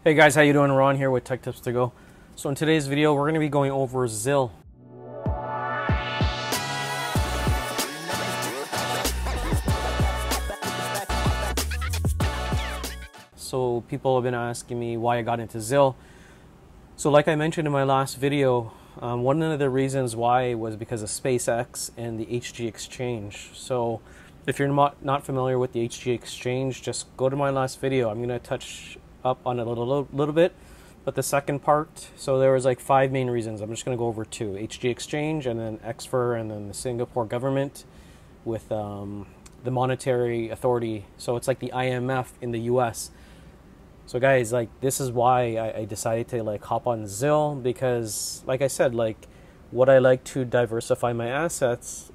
Hey guys, how you doing? Ron here with TechTipsToGo. So in today's video, we're going to be going over Zill. So people have been asking me why I got into Zill. So like I mentioned in my last video, one of the reasons why was because of SpaceX and the HG exchange. So if you're not familiar with the HG exchange, just go to my last video. I'm going to touch up on it a little bit, but the second part, so there was like 5 main reasons. I'm just going to go over 2: HG exchange, and then XFR, and then the Singapore government with the monetary authority. So it's like the IMF in the US. So guys, like, this is why I decided to like hop on Zill, because like I said, like, what I like to diversify my assets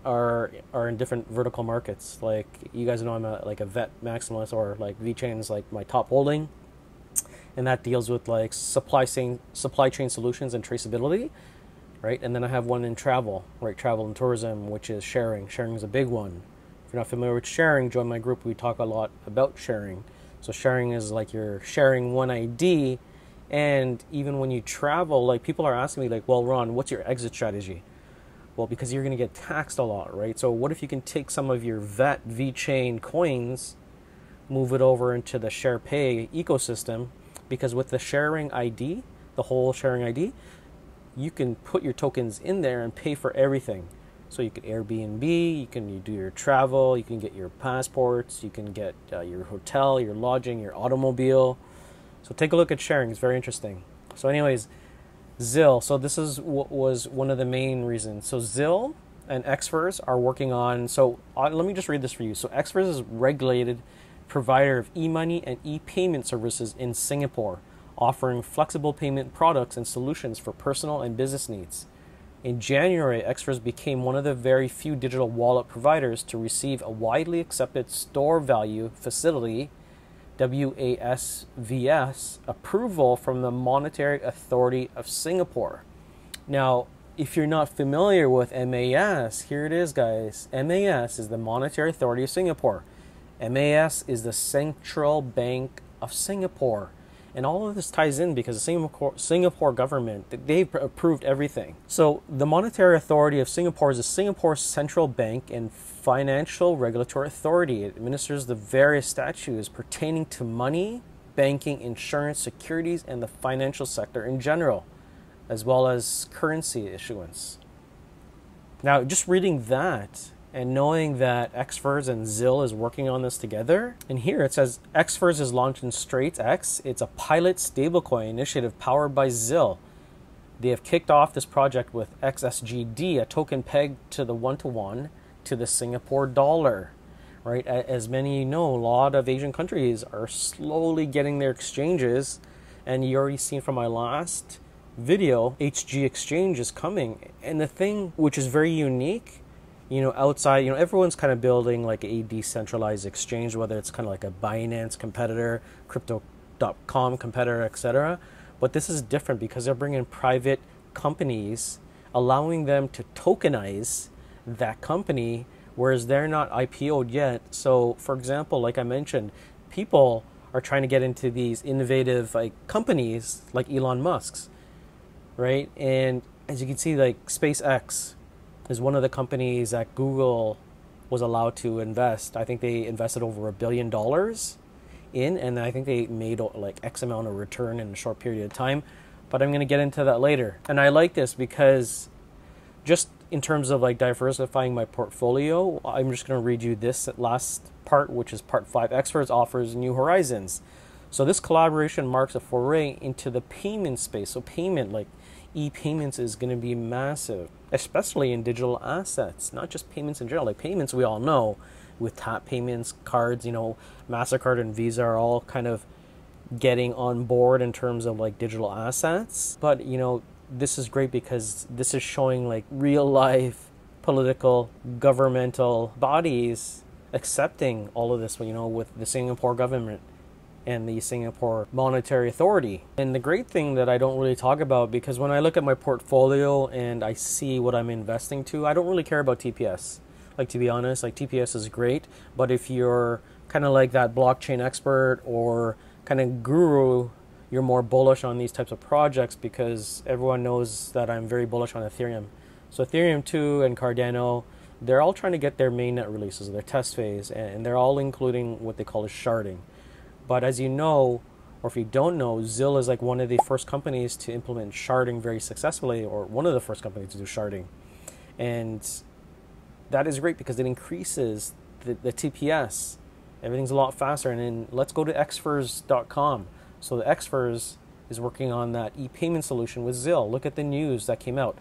are in different vertical markets. Like, you guys know I'm a vet maximalist, or like VeChain's like my top holding, and that deals with like supply chain solutions and traceability, right? And then I have one in travel, right? Travel and tourism, which is sharing. Sharing is a big one. If you're not familiar with sharing, join my group. We talk a lot about sharing. So sharing is like you're sharing one ID, and even when you travel, like, people are asking me like, well, Ron, what's your exit strategy? Well, because you're going to get taxed a lot, right? So what if you can take some of your VeChain coins, move it over into the SharePay ecosystem? Because with the sharing ID, the whole sharing ID, you can put your tokens in there and pay for everything. So you can Airbnb, you can do your travel, you can get your passports, you can get your hotel, your lodging, your automobile. So take a look at sharing. It's very interesting. So anyways, Zill. So this is what was one of the main reasons. So Zill and XFRs are working on, so let me just read this for you. So XFRs is regulated provider of e-money and e-payment services in Singapore, offering flexible payment products and solutions for personal and business needs. In January, XFRs became one of the very few digital wallet providers to receive a widely accepted store value facility, WASVS, approval from the Monetary Authority of Singapore. Now, if you're not familiar with MAS, here it is, guys. MAS is the Monetary Authority of Singapore. MAS is the Central Bank of Singapore. And all of this ties in because the Singapore government, they've approved everything. So the Monetary Authority of Singapore is the Singapore Central Bank and Financial Regulatory Authority. It administers the various statutes pertaining to money, banking, insurance, securities, and the financial sector in general, as well as currency issuance. Now, just reading that and knowing that XFRs and Zill is working on this together, and here it says XFRs is launched in StraightX. It's a pilot stablecoin initiative powered by Zill. They have kicked off this project with XSGD, a token pegged to the 1-to-1 to the Singapore dollar, right? As many of you know, a lot of Asian countries are slowly getting their exchanges, and you already seen from my last video, HG exchange is coming. And the thing which is very unique, you know, outside, you know, everyone's kind of building like a decentralized exchange, whether it's kind of like a Binance competitor, Crypto.com competitor, etc. But this is different because they're bringing private companies, allowing them to tokenize that company, whereas they're not IPO'd yet. So, for example, like I mentioned, people are trying to get into these innovative like companies like Elon Musk's, right? And as you can see, like SpaceX is one of the companies that Google was allowed to invest. I think they invested over $1 billion in, and I think they made like X amount of return in a short period of time. But I'm going to get into that later. And I like this because just in terms of like diversifying my portfolio, I'm just going to read you this last part, which is part 5. XFRs offers new horizons. So this collaboration marks a foray into the payment space. So payment, like e-payments, is going to be massive, especially in digital assets, not just payments in general. Like payments, we all know with tap payments, cards, you know, MasterCard and Visa are all kind of getting on board in terms of like digital assets. But, you know, this is great because this is showing like real life political governmental bodies accepting all of this, you know, with the Singapore government and the Singapore Monetary Authority. And the great thing that I don't really talk about, because when I look at my portfolio and I see what I'm investing to, I don't really care about TPS. Like, to be honest, like TPS is great, but if you're kind of like that blockchain expert or kind of guru, you're more bullish on these types of projects because everyone knows that I'm very bullish on Ethereum. So Ethereum 2 and Cardano, they're all trying to get their mainnet releases, their test phase, and they're all including what they call a sharding. But as you know, or if you don't know, Zill is like one of the first companies to implement sharding very successfully, or one of the first companies to do sharding. And that is great because it increases the TPS. Everything's a lot faster. And then let's go to xfers.com. So the Xfers is working on that e-payment solution with Zill. Look at the news that came out.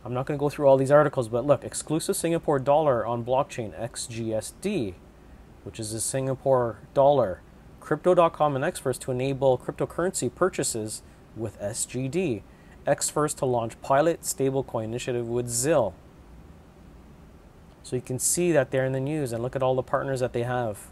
I'm not going to go through all these articles, but look, exclusive Singapore dollar on blockchain XGSD, which is a Singapore dollar. Crypto.com and Xfers to enable cryptocurrency purchases with SGD. Xfers to launch pilot stablecoin initiative with Zill. So you can see that they're in the news, and look at all the partners that they have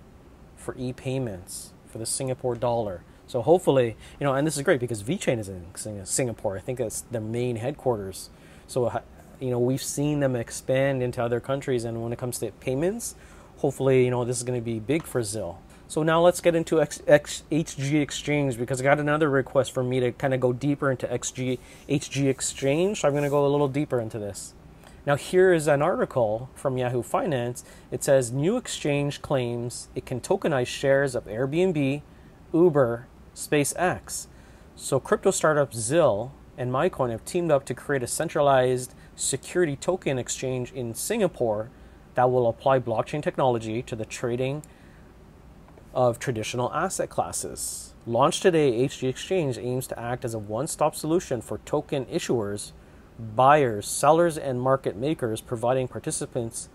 for e-payments for the Singapore dollar. So hopefully, and this is great because VeChain is in Singapore. I think that's their main headquarters. So, we've seen them expand into other countries, and when it comes to payments, hopefully, this is going to be big for Zill. So now let's get into HG Exchange, because I got another request for me to kind of go deeper into HG Exchange. So I'm going to go a little deeper into this. Now here is an article from Yahoo Finance. It says new exchange claims it can tokenize shares of Airbnb, Uber, SpaceX. So crypto startup Zill and MyCoin have teamed up to create a centralized security token exchange in Singapore that will apply blockchain technology to the trading of traditional asset classes. Launched today, HG Exchange aims to act as a one-stop solution for token issuers, buyers, sellers, and market makers, providing participants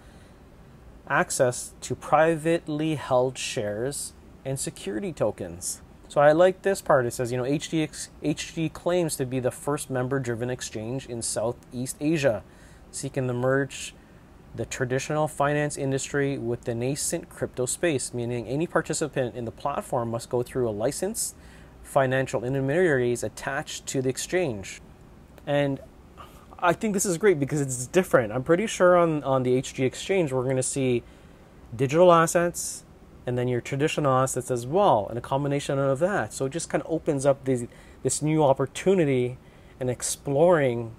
access to privately held shares and security tokens. So I like this part. It says, HG claims to be the first member-driven exchange in Southeast Asia, seeking to merge the traditional finance industry with the nascent crypto space, meaning any participant in the platform must go through a licensed financial intermediaries attached to the exchange. And I think this is great because it's different. I'm pretty sure on the HG Exchange we're going to see digital assets and then your traditional assets as well, and a combination of that. So it just kind of opens up this new opportunity and exploring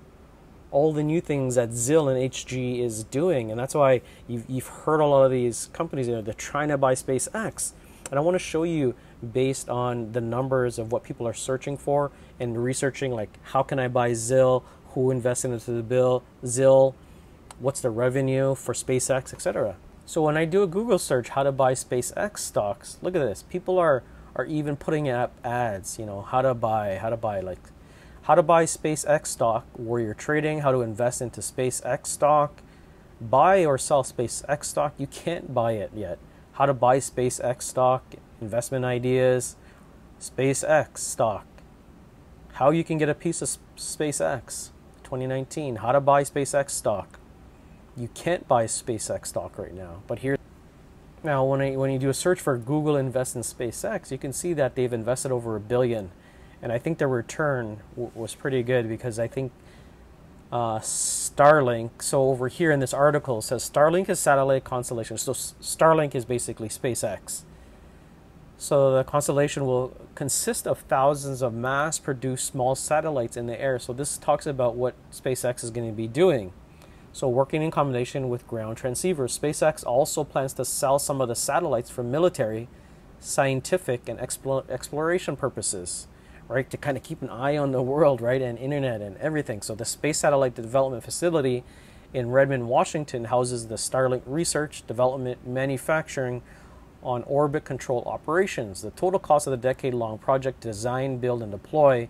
all the new things that Zill and HG is doing. And that's why you've heard a lot of these companies, they're trying to buy SpaceX. And I want to show you, based on the numbers of what people are searching for and researching, like how can I buy Zill, who invested into the Zill, what's the revenue for SpaceX, etc. So when I do a Google search, how to buy SpaceX stocks, look at this. People are even putting up ads, how to buy SpaceX stock where you're trading, how to invest into SpaceX stock, buy or sell SpaceX stock. You can't buy it yet. How to buy SpaceX stock, investment ideas, SpaceX stock, how you can get a piece of SpaceX, 2019, how to buy SpaceX stock. You can't buy SpaceX stock right now, but here. Now, when you do a search for Google invest in SpaceX, you can see that they've invested over $1 billion. And I think the return was pretty good because I think Starlink, so over here in this article, it says Starlink is satellite constellation. So Starlink is basically SpaceX. So the constellation will consist of thousands of mass-produced small satellites in the air. So this talks about what SpaceX is going to be doing. So working in combination with ground transceivers, SpaceX also plans to sell some of the satellites for military, scientific, and exploration purposes, right? To kind of keep an eye on the world, right? And internet and everything. So the Space Satellite Development Facility in Redmond, Washington houses the Starlink research, development, manufacturing on orbit control operations. The total cost of the decade-long project to design, build, and deploy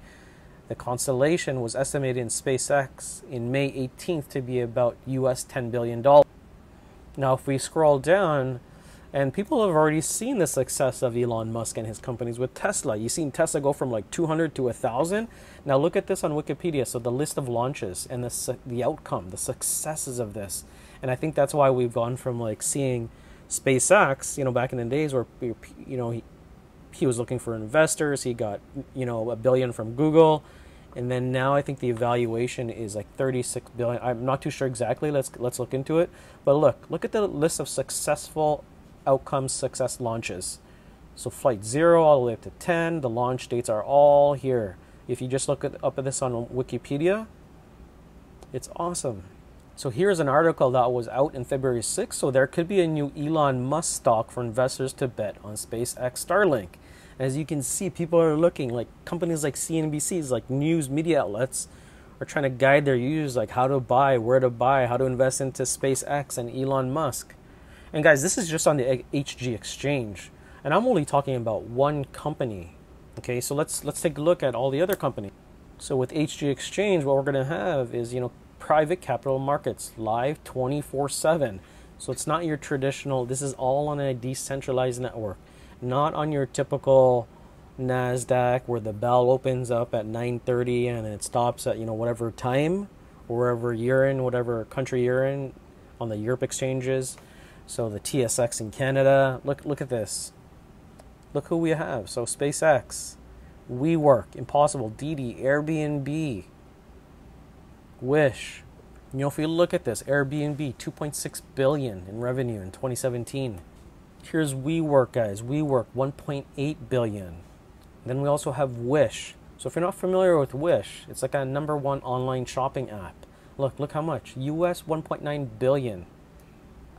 the constellation was estimated in SpaceX in May 18th to be about US $10 billion. Now, if we scroll down, and people have already seen the success of Elon Musk and his companies with Tesla. You've seen Tesla go from like 200 to 1,000. Now look at this on Wikipedia. So the list of launches and the outcome, the successes of this. And I think that's why we've gone from like seeing SpaceX, back in the days where, he was looking for investors. He got, $1 billion from Google. And then now I think the evaluation is like 36 billion. I'm not too sure exactly. Let's look into it. But look at the list of successful outcomes, success launches. So flight 0 all the way up to 10, the launch dates are all here. If you just look up at this on Wikipedia, it's awesome. So here's an article that was out in February 6th. So there could be a new Elon Musk stock for investors to bet on SpaceX Starlink. As you can see, people are looking, like companies like CNBC's, like news media outlets, are trying to guide their users like how to buy, where to buy, how to invest into SpaceX and Elon Musk. And guys, this is just on the HG exchange. And I'm only talking about one company. Okay, so let's take a look at all the other companies. So with HG exchange, what we're going to have is, private capital markets live 24/7. So it's not your traditional, this is all on a decentralized network, not on your typical NASDAQ where the bell opens up at 9:30 and it stops at whatever time, or wherever you're in, whatever country you're in, on the Europe exchanges. So the TSX in Canada, look at this. Look who we have. So SpaceX, WeWork, Impossible, Didi, Airbnb, Wish. If you look at this, Airbnb, 2.6 billion in revenue in 2017. Here's WeWork, guys. WeWork, 1.8 billion. Then we also have Wish. So if you're not familiar with Wish, it's like a #1 online shopping app. Look how much. US 1.9 billion.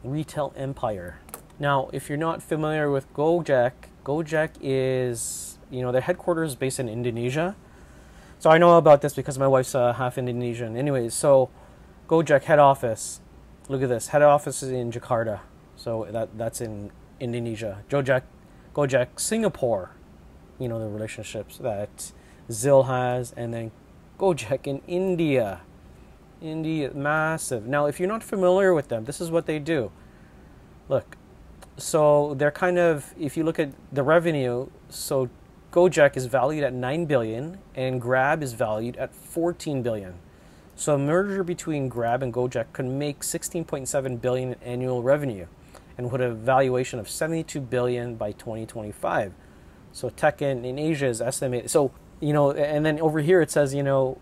Retail empire. Now, if you're not familiar with Gojek is, their headquarters is based in Indonesia. So I know about this because my wife's half Indonesian. Anyways, so Gojek head office. Look at this. Head office is in Jakarta. So that's in Indonesia. Gojek Singapore. The relationships that Zill has, and then Gojek in India. India, massive. Now, if you're not familiar with them, this is what they do. Look, so they're kind of, if you look at the revenue, so Gojek is valued at 9 billion and Grab is valued at 14 billion. So a merger between Grab and Gojek could make 16.7 billion in annual revenue and would have a valuation of 72 billion by 2025. So tech in Asia is estimated. So, and then over here it says,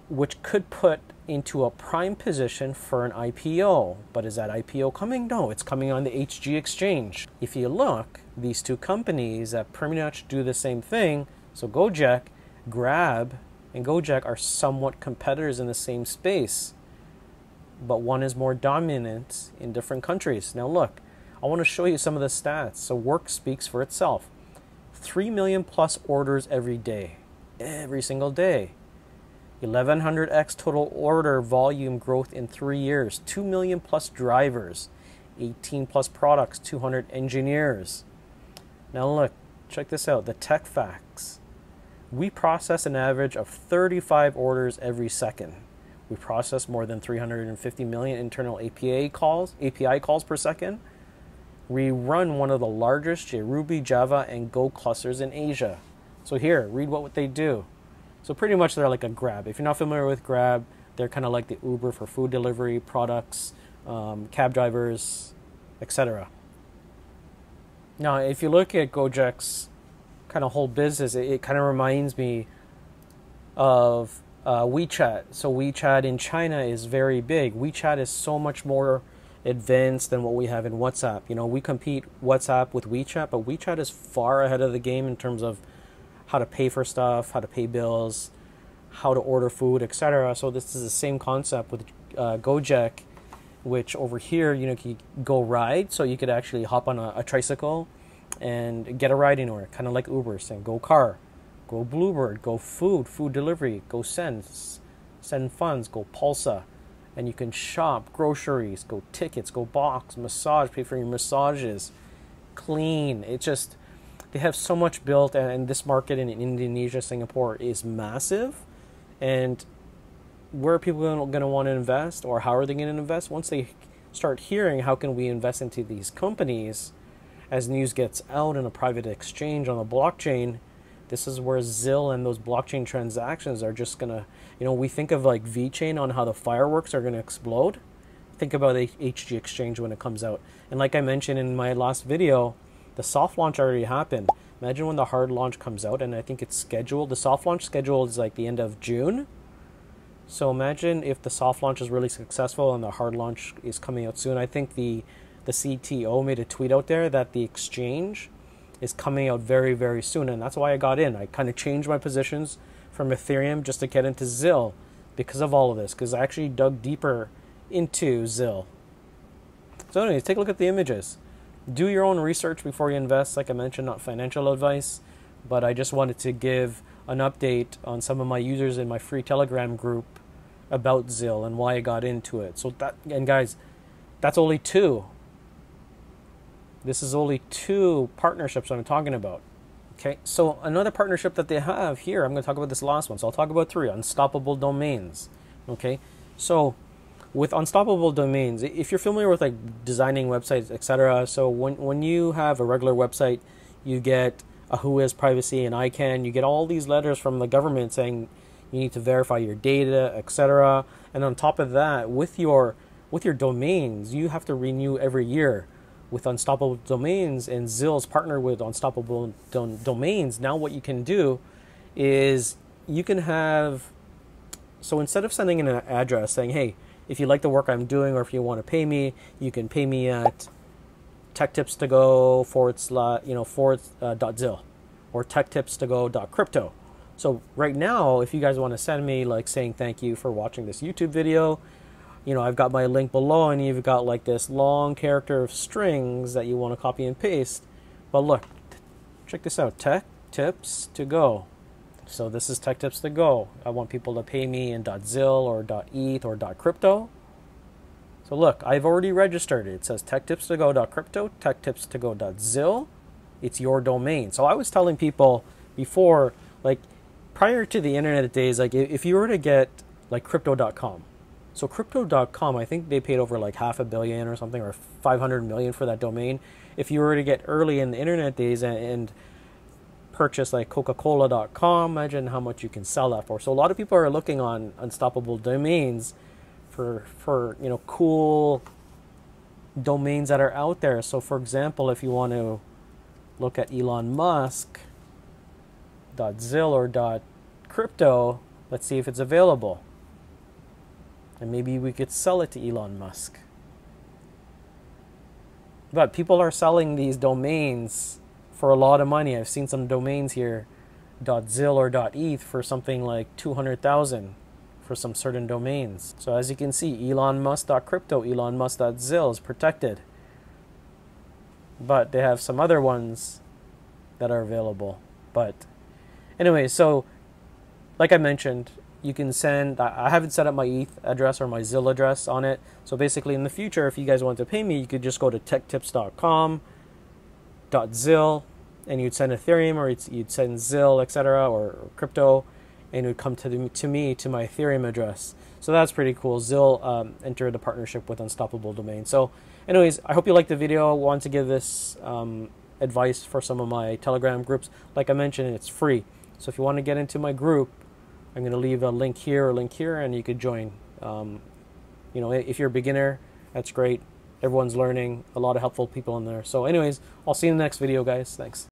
which could put into a prime position for an IPO. But is that IPO coming? No, it's coming on the HG exchange. If you look, these two companies that pretty much do the same thing, so Gojek, Grab, and Gojek are somewhat competitors in the same space. But one is more dominant in different countries. Now look, I want to show you some of the stats. So work speaks for itself. 3 million plus orders every day. Every single day. 1100x total order volume growth in 3 years. 2 million plus drivers. 18 plus products. 200 engineers. Now look, check this out. The tech facts. We process an average of 35 orders every second. We process more than 350 million internal API calls per second. We run one of the largest JRuby, Java, and Go clusters in Asia. So here, read what they do. So pretty much they're like a Grab. If you're not familiar with Grab, they're kind of like the Uber for food delivery, products, cab drivers, etc. Now, if you look at Gojek's kind of whole business, it kind of reminds me of WeChat. So WeChat in China is very big. WeChat is so much more advanced than what we have in WhatsApp. We compete WhatsApp with WeChat, but WeChat is far ahead of the game in terms of how to pay for stuff, how to pay bills, how to order food, etc. So this is the same concept with Gojek, which over here, you can go ride. So you could actually hop on a tricycle and get a ride anywhere, kind of like Uber, saying go car, go Bluebird, go food delivery, go send funds, go Pulsa. And you can shop, groceries, go tickets, go box, massage, pay for your massages, clean. It's just, they have so much built, and this market in Indonesia, Singapore is massive. And where are people going to want to invest, or how are they going to invest? Once they start hearing how can we invest into these companies, as news gets out in a private exchange on the blockchain, this is where Zill and those blockchain transactions are just going to, we think of like VeChain on how the fireworks are going to explode. Think about the HG exchange when it comes out. And like I mentioned in my last video, the soft launch already happened. Imagine when the hard launch comes out, and I think it's scheduled. The soft launch schedule is like the end of June. So imagine if the soft launch is really successful and the hard launch is coming out soon. I think the CTO made a tweet out there that the exchange is coming out very, very soon, and that's why I got in. I kind of changed my positions from Ethereum just to get into Zill because of all of this, because I actually dug deeper into Zill. So anyways, take a look at the images. Do your own research before you invest. Like I mentioned, not financial advice, but I just wanted to give an update on some of my users in my free Telegram group about Zill and why I got into it. So that, and guys, that's only two. This is only two partnerships I'm talking about. Okay, so another partnership that they have here, I'm going to talk about this last one. So I'll talk about three, Unstoppable Domains. Okay, so with Unstoppable Domains, if you're familiar with like designing websites, etc. So when you have a regular website, you get a WHOIS privacy and ICANN, you get all these letters from the government saying you need to verify your data, etc. And on top of that, with your domains, you have to renew every year. With Unstoppable Domains, and Zill's partner with Unstoppable Domains, now what you can do is you can have, so instead of sending in an address saying, hey, if you like the work I'm doing or if you want to pay me, you can pay me at TechTipsToGo /Zill or TechTipsToGo.crypto. So right now, if you guys want to send me like saying thank you for watching this YouTube video, I've got my link below, and you've got like this long character of strings that you want to copy and paste. But look, check this out, TechTipsToGo. So this is TechTipsToGo. I want people to pay me in .Zill or .ETH or .crypto. So look, I've already registered it. It says TechTipsToGo.crypto, TechTipsToGo.Zill. It's your domain. So I was telling people before, like prior to the internet days, like if you were to get like crypto.com. So crypto.com, I think they paid over like $500 million or something, or 500 million for that domain. If you were to get early in the internet days and purchase like Coca-Cola.com, imagine how much you can sell that for. So a lot of people are looking on Unstoppable Domains for cool domains that are out there. So for example, if you want to look at Elon Musk .Zill or .crypto, let's see if it's available. And maybe we could sell it to Elon Musk. But people are selling these domains for a lot of money. I've seen some domains here, .Zill or .ETH, for something like 200,000 for some certain domains. So as you can see, Elon Musk.crypto, Elon Musk.Zill is protected. But they have some other ones that are available. But anyway, so like I mentioned, you can send, I haven't set up my ETH address or my Zill address on it. So basically in the future, if you guys want to pay me, you could just go to techtips.com.zill and you'd send Ethereum or you'd send Zill, etc. or crypto, and it would come to me, to my Ethereum address. So that's pretty cool. Zill entered a partnership with Unstoppable Domain. So anyways, I hope you liked the video. I wanted to give this advice for some of my Telegram groups. Like I mentioned, it's free. So if you want to get into my group, I'm going to leave a link here or link here, and you could join. If you're a beginner, that's great. Everyone's learning. A lot of helpful people in there. So anyways, I'll see you in the next video, guys. Thanks.